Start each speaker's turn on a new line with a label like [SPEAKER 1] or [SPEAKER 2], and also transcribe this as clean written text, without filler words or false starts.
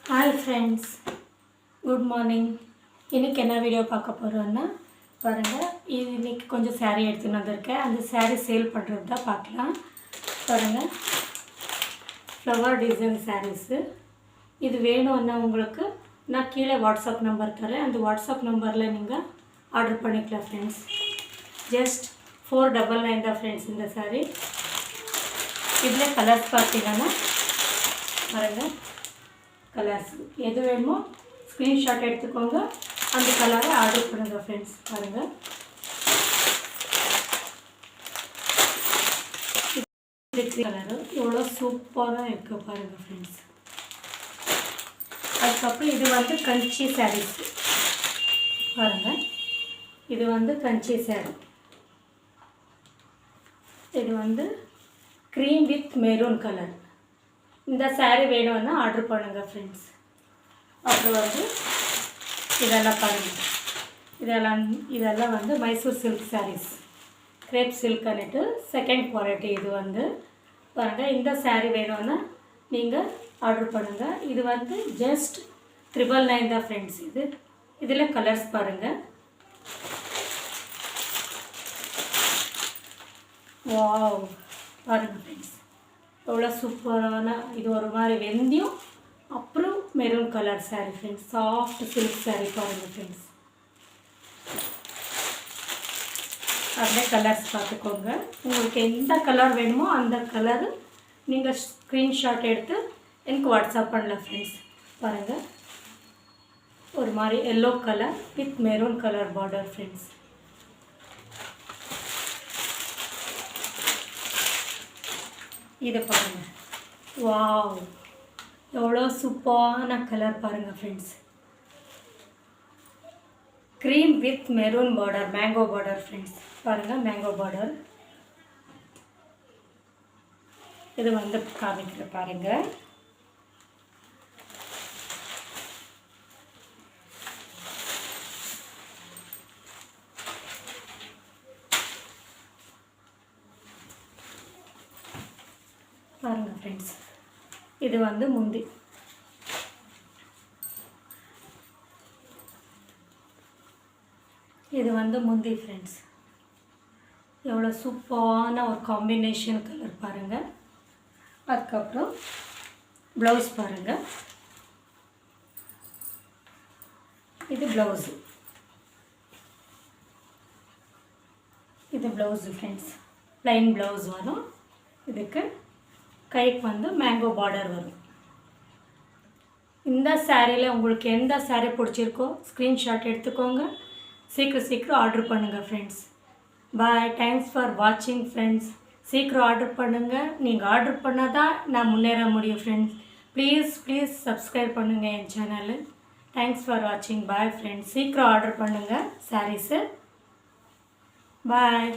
[SPEAKER 1] Hi friends, good morning. இன்னைக்கு என்ன video பார்க்க போகிறோன்னா பாருங்கள், இன்னைக்கு கொஞ்சம் saree எடுத்துன்னு வந்திருக்கேன். அந்த saree சேல் பண்ணுறது தான் பார்க்கலாம். பாருங்கள், ஃப்ளவர் டிசைன் சாரீஸு. இது வேணும்னா உங்களுக்கு நான் கீழே வாட்ஸ்அப் நம்பர் தரேன். அந்த வாட்ஸ்அப் நம்பரில் நீங்கள் ஆர்டர் பண்ணிக்கலாம் ஃப்ரெண்ட்ஸ். ஜஸ்ட் 499 தான் ஃப்ரெண்ட்ஸ் இந்த saree. இதில் கலர்ஸ் பார்த்தீங்கன்னா பாருங்கள், கலர்ஸ் எது வேணுமோ ஸ்க்ரீன்ஷாட் எடுத்துக்கோங்க, அந்த கலரை ஆர்டர் பண்ணுங்கள் ஃப்ரெண்ட்ஸ். பாருங்கள், கலரு எவ்வளோ சூப்பராக இருக்குது பாருங்கள் ஃப்ரெண்ட்ஸ். அதுக்கப்புறம் இது வந்து கஞ்சி சாரீஸ் பாருங்கள், இது வந்து கஞ்சி சாரீ. இது வந்து க்ரீம் வித் மெரூன் கலர். இந்த saree வேணும்னா ஆர்டர் பண்ணுங்கள் ஃப்ரெண்ட்ஸ். அப்புறம் வந்து இதெல்லாம் பாருங்கள், இதெல்லாம் வந்து மைசூர் சில்க் சாரீஸ், கிரேப் சில்க்னுட்டு செகண்ட் குவாலிட்டி. இது வந்து பாருங்கள், இந்த saree வேணும்னா நீங்கள் ஆர்டர் பண்ணுங்கள். இது வந்து ஜஸ்ட் 999 தான் ஃப்ரெண்ட்ஸ். இதில் கலர்ஸ் பாருங்கள். வாவ், பாருங்கள் ஃப்ரெண்ட்ஸ், எவ்வளோ சூப்பரான. இது ஒரு மாதிரி வெந்தயம் அப்புறம் maroon colour saree friends. Soft silk saree பாருங்கள் ஃப்ரெண்ட்ஸ். அப்படியே கலர்ஸ் பார்த்துக்கோங்க. உங்களுக்கு எந்த கலர் வேணுமோ அந்த கலரு நீங்கள் ஸ்க்ரீன்ஷாட் எடுத்து எனக்கு வாட்ஸ்அப் பண்ணலாம் ஃப்ரெண்ட்ஸ். பாருங்கள், ஒரு மாதிரி yellow colour with maroon colour border friends. இதை பாருங்கள், வாவ், எவ்வளோ சூப்பரான கலர் பாருங்கள் friends. Cream with maroon border, mango border friends. பாருங்கள், மேங்கோ பார்டர். இது வந்து காமிக்கிற பாருங்கள். பாருங்கள் ஃப்ரெண்ட்ஸ், இது வந்து முந்தி. இது வந்து முந்தி ஃப்ரெண்ட்ஸ். எவ்வளோ சூப்பரான ஒரு காம்பினேஷன் கலர் பாருங்கள். அதுக்கப்புறம் ப்ளவுஸ் பாருங்கள். இது ப்ளவுஸு, இது ப்ளவுஸு ஃப்ரெண்ட்ஸ். ப்ளைன் ப்ளவுஸ் வரும். இதுக்கு கைக்கு வந்து மேங்கோ பார்டர் வரும். இந்த சாரியில் உங்களுக்கு எந்த சாரீ பிடிச்சிருக்கோ ஸ்க்ரீன்ஷாட் எடுத்துக்கோங்க, சீக்கிரம் ஆர்டர் பண்ணுங்கள் ஃப்ரெண்ட்ஸ். பாய், தேங்க்ஸ் ஃபார் வாட்சிங் ஃப்ரெண்ட்ஸ். சீக்கிரம் ஆர்டர் பண்ணுங்கள். நீங்கள் ஆர்டர் பண்ணால் தான் நான் முன்னேற முடியும் ஃப்ரெண்ட்ஸ். ப்ளீஸ் சப்ஸ்கிரைப் பண்ணுங்கள் என் சேனலு. தேங்க்ஸ் ஃபார் வாட்சிங். Bye friends. சீக்கிரம் ஆர்டர் பண்ணுங்கள் சாரீஸு. பாய்.